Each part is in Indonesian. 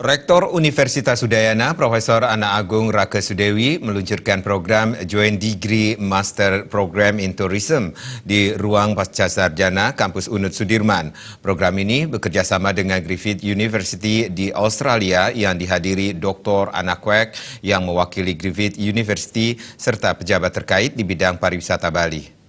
Rektor Universitas Udayana, Profesor Ana Agung Rakasudewi meluncurkan program Joint Degree Master Program in Tourism di ruang pascasarjana kampus UNUD Sudirman. Program ini bekerjasama dengan Griffith University di Australia yang dihadiri Dr. Anna Kwek yang mewakili Griffith University serta pejabat terkait di bidang pariwisata Bali.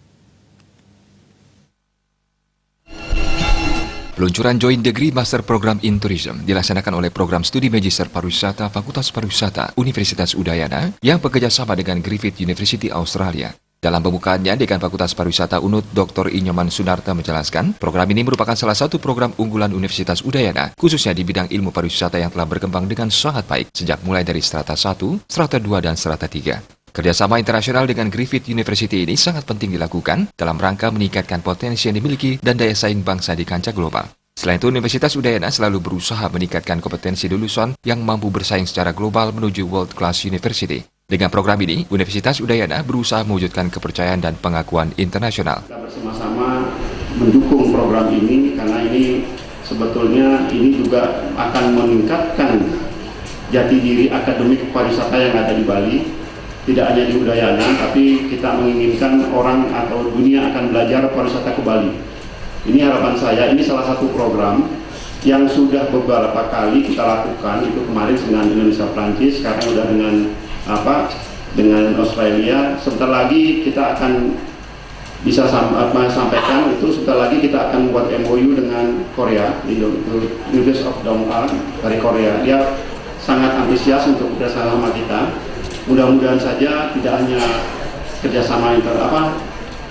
Peluncuran Joint Degree Master Program in Tourism dilaksanakan oleh Program Studi Magister Pariwisata Fakultas Pariwisata Universitas Udayana yang bekerjasama dengan Griffith University Australia. Dalam pembukaannya, Dekan Fakultas Pariwisata UNUD Dr. Inyoman Sunarta menjelaskan, program ini merupakan salah satu program unggulan Universitas Udayana, khususnya di bidang ilmu pariwisata yang telah berkembang dengan sangat baik sejak mulai dari strata 1, strata 2, dan strata 3. Kerjasama internasional dengan Griffith University ini sangat penting dilakukan dalam rangka meningkatkan potensi yang dimiliki dan daya saing bangsa di kancah global. Selain itu, Universitas Udayana selalu berusaha meningkatkan kompetensi lulusan yang mampu bersaing secara global menuju World Class University. Dengan program ini, Universitas Udayana berusaha mewujudkan kepercayaan dan pengakuan internasional. Kita bersama-sama mendukung program ini karena ini sebetulnya ini juga akan meningkatkan jati diri akademik pariwisata yang ada di Bali. Tidak hanya di Udayana, tapi kita menginginkan orang atau dunia akan belajar pariwisata ke Bali. Ini harapan saya, ini salah satu program yang sudah beberapa kali kita lakukan, itu kemarin dengan Indonesia Prancis, sekarang sudah dengan Australia. Sebentar lagi kita akan bisa sampaikan itu, sebentar lagi kita akan buat MOU dengan Korea, University of Dongwon dari Korea. Dia sangat antusias untuk bekerjasama kita. Mudah-mudahan saja tidak hanya kerjasama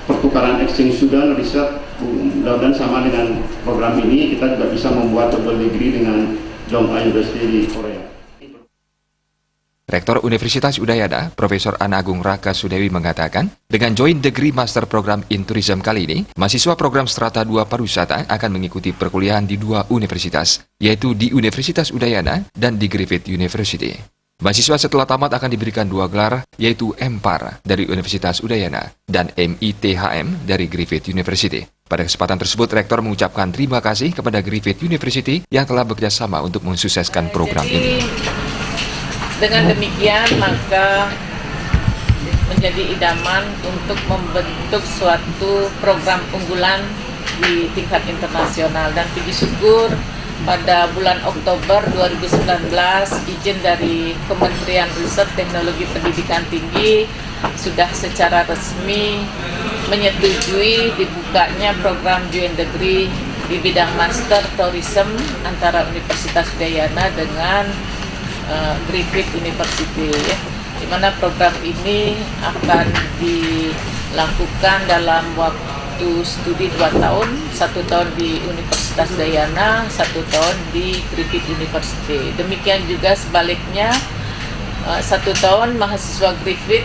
pertukaran exchange student, riset, mudah-mudahan sama dengan program ini kita juga bisa membuat double degree dengan Dongwon University di Korea. Rektor Universitas Udayana, Profesor Ana Agung Rakasudewi mengatakan, dengan Joint Degree Master Program in Tourism kali ini, mahasiswa program Strata 2 Pariwisata akan mengikuti perkuliahan di dua universitas, yaitu di Universitas Udayana dan di Griffith University. Mahasiswa setelah tamat akan diberikan dua gelar, yaitu MPAR dari Universitas Udayana dan MITHM dari Griffith University. Pada kesempatan tersebut, Rektor mengucapkan terima kasih kepada Griffith University yang telah bekerjasama untuk mensukseskan program ini. Dengan demikian, maka menjadi idaman untuk membentuk suatu program unggulan di tingkat internasional, dan puji syukur pada bulan Oktober 2019 izin dari Kementerian Riset Teknologi Pendidikan Tinggi sudah secara resmi menyetujui dibukanya program Joint Degree di bidang Master Tourism antara Universitas Udayana dengan Griffith University, di mana program ini akan dilakukan dalam waktu studi 2 tahun, 1 tahun di Universitas Udayana, 1 tahun di Griffith University. Demikian juga sebaliknya, 1 tahun mahasiswa Griffith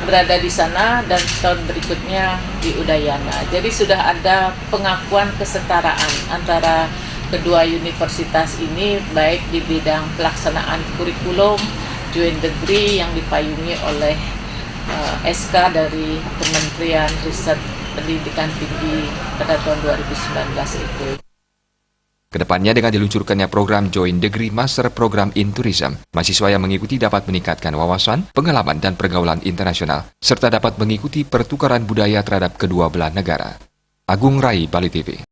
berada di sana dan tahun berikutnya di Udayana. Jadi sudah ada pengakuan kesetaraan antara kedua universitas ini, baik di bidang pelaksanaan kurikulum, joint degree yang dipayungi oleh SK dari Kementerian Riset Pendidikan Tinggi pada tahun 2019 itu. Kedepannya dengan diluncurkannya program Joint Degree Master Program in Tourism, mahasiswa yang mengikuti dapat meningkatkan wawasan, pengalaman, dan pergaulan internasional, serta dapat mengikuti pertukaran budaya terhadap kedua belah negara. Agung Rai, Bali TV.